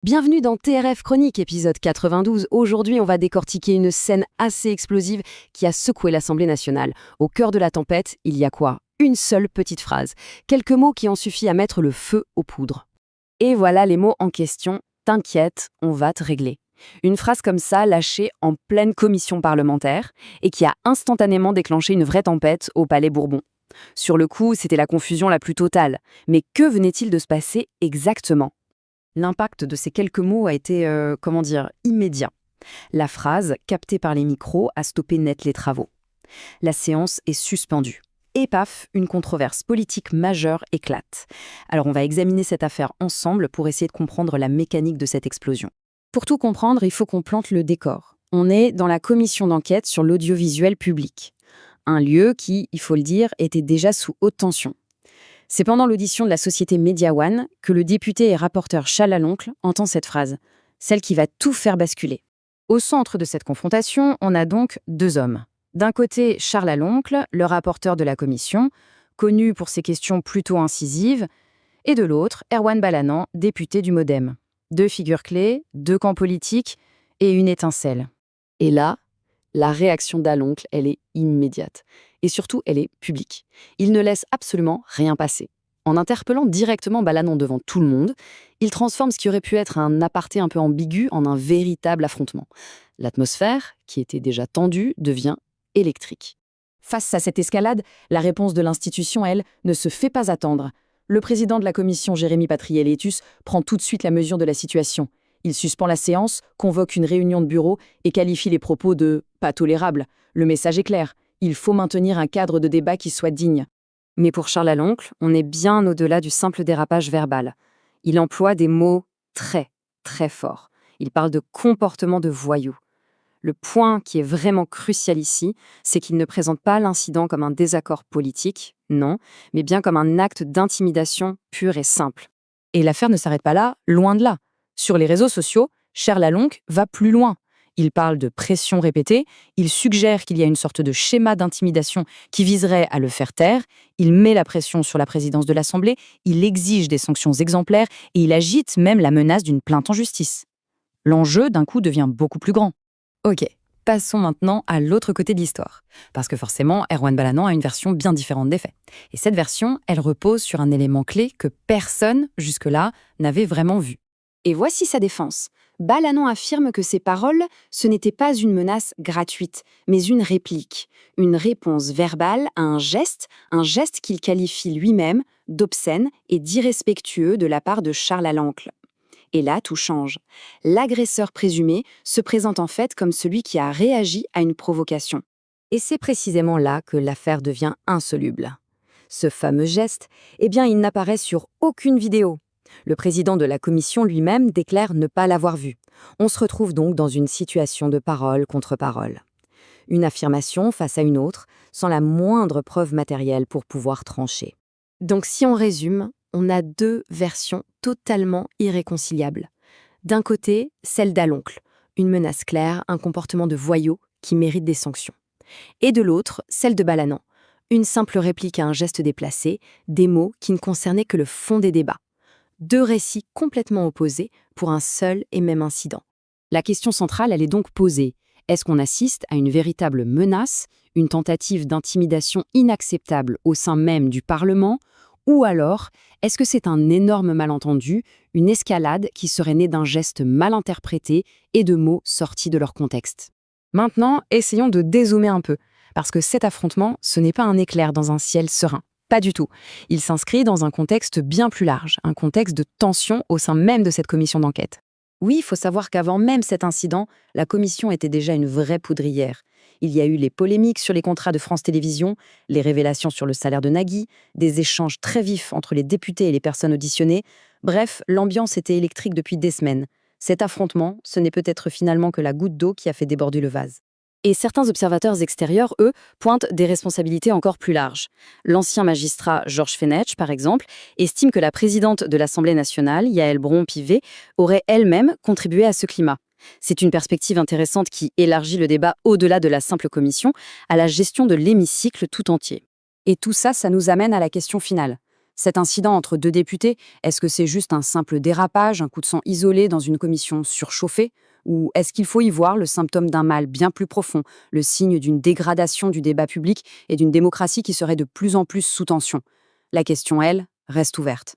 Bienvenue dans TRF Chronique, épisode 92. Aujourd'hui, on va décortiquer une scène assez explosive qui a secoué l'Assemblée nationale. Au cœur de la tempête, il y a quoi? Une seule petite phrase. Quelques mots qui ont suffi à mettre le feu aux poudres. Et voilà les mots en question. T'inquiète, on va te régler. Une phrase comme ça, lâchée en pleine commission parlementaire, et qui a instantanément déclenché une vraie tempête au Palais Bourbon. Sur le coup, c'était la confusion la plus totale. Mais que venait-il de se passer exactement? L'impact de ces quelques mots a été, immédiat. La phrase, captée par les micros, a stoppé net les travaux. La séance est suspendue. Et paf, une controverse politique majeure éclate. Alors on va examiner cette affaire ensemble pour essayer de comprendre la mécanique de cette explosion. Pour tout comprendre, il faut qu'on plante le décor. On est dans la commission d'enquête sur l'audiovisuel public. Un lieu qui, il faut le dire, était déjà sous haute tension. C'est pendant l'audition de la société Media One que le député et rapporteur Charles Laloncle entend cette phrase, celle qui va tout faire basculer. Au centre de cette confrontation, on a donc deux hommes. D'un côté, Charles Laloncle, le rapporteur de la commission, connu pour ses questions plutôt incisives, et de l'autre, Erwan Balanant, député du MoDem. Deux figures clés, deux camps politiques et une étincelle. Et là, la réaction d'Laloncle, elle est immédiate. Et surtout, elle est publique. Il ne laisse absolument rien passer. En interpellant directement Balanant devant tout le monde, il transforme ce qui aurait pu être un aparté un peu ambigu en un véritable affrontement. L'atmosphère, qui était déjà tendue, devient électrique. Face à cette escalade, la réponse de l'institution, elle, ne se fait pas attendre. Le président de la commission, Jérémy Patrielletus, prend tout de suite la mesure de la situation. Il suspend la séance, convoque une réunion de bureau et qualifie les propos de « pas tolérables ». Le message est clair. Il faut maintenir un cadre de débat qui soit digne. Mais pour Charles Laloncle, on est bien au-delà du simple dérapage verbal. Il emploie des mots très, très forts. Il parle de comportement de voyou. Le point qui est vraiment crucial ici, c'est qu'il ne présente pas l'incident comme un désaccord politique, non, mais bien comme un acte d'intimidation pur et simple. Et l'affaire ne s'arrête pas là, loin de là. Sur les réseaux sociaux, Charles Laloncle va plus loin. Il parle de pression répétée, il suggère qu'il y a une sorte de schéma d'intimidation qui viserait à le faire taire, il met la pression sur la présidence de l'Assemblée, il exige des sanctions exemplaires et il agite même la menace d'une plainte en justice. L'enjeu, d'un coup, devient beaucoup plus grand. Ok, passons maintenant à l'autre côté de l'histoire. Parce que forcément, Erwan Balanant a une version bien différente des faits. Et cette version, elle repose sur un élément clé que personne, jusque-là, n'avait vraiment vu. Et voici sa défense. Balanant affirme que ces paroles, ce n'était pas une menace gratuite, mais une réplique, une réponse verbale à un geste qu'il qualifie lui-même d'obscène et d'irrespectueux de la part de Charles Laloncle. Et là, tout change. L'agresseur présumé se présente en fait comme celui qui a réagi à une provocation. Et c'est précisément là que l'affaire devient insoluble. Ce fameux geste, il n'apparaît sur aucune vidéo. Le président de la commission lui-même déclare ne pas l'avoir vu. On se retrouve donc dans une situation de parole contre parole. Une affirmation face à une autre, sans la moindre preuve matérielle pour pouvoir trancher. Donc si on résume, on a deux versions totalement irréconciliables. D'un côté, celle d'Laloncle, une menace claire, un comportement de voyou qui mérite des sanctions. Et de l'autre, celle de Balanant, une simple réplique à un geste déplacé, des mots qui ne concernaient que le fond des débats. Deux récits complètement opposés pour un seul et même incident. La question centrale, elle est donc posée. Est-ce qu'on assiste à une véritable menace, une tentative d'intimidation inacceptable au sein même du Parlement, ou alors, est-ce que c'est un énorme malentendu, une escalade qui serait née d'un geste mal interprété et de mots sortis de leur contexte? Maintenant, essayons de dézoomer un peu, parce que cet affrontement, ce n'est pas un éclair dans un ciel serein. Pas du tout. Il s'inscrit dans un contexte bien plus large, un contexte de tension au sein même de cette commission d'enquête. Oui, il faut savoir qu'avant même cet incident, la commission était déjà une vraie poudrière. Il y a eu les polémiques sur les contrats de France Télévisions, les révélations sur le salaire de Nagui, des échanges très vifs entre les députés et les personnes auditionnées. Bref, l'ambiance était électrique depuis des semaines. Cet affrontement, ce n'est peut-être finalement que la goutte d'eau qui a fait déborder le vase. Et certains observateurs extérieurs, eux, pointent des responsabilités encore plus larges. L'ancien magistrat Georges Fenech, par exemple, estime que la présidente de l'Assemblée nationale, Yaël Braun-Pivet, aurait elle-même contribué à ce climat. C'est une perspective intéressante qui élargit le débat au-delà de la simple commission, à la gestion de l'hémicycle tout entier. Et tout ça, ça nous amène à la question finale. Cet incident entre deux députés, est-ce que c'est juste un simple dérapage, un coup de sang isolé dans une commission surchauffée? Ou est-ce qu'il faut y voir le symptôme d'un mal bien plus profond, le signe d'une dégradation du débat public et d'une démocratie qui serait de plus en plus sous tension? La question, elle, reste ouverte.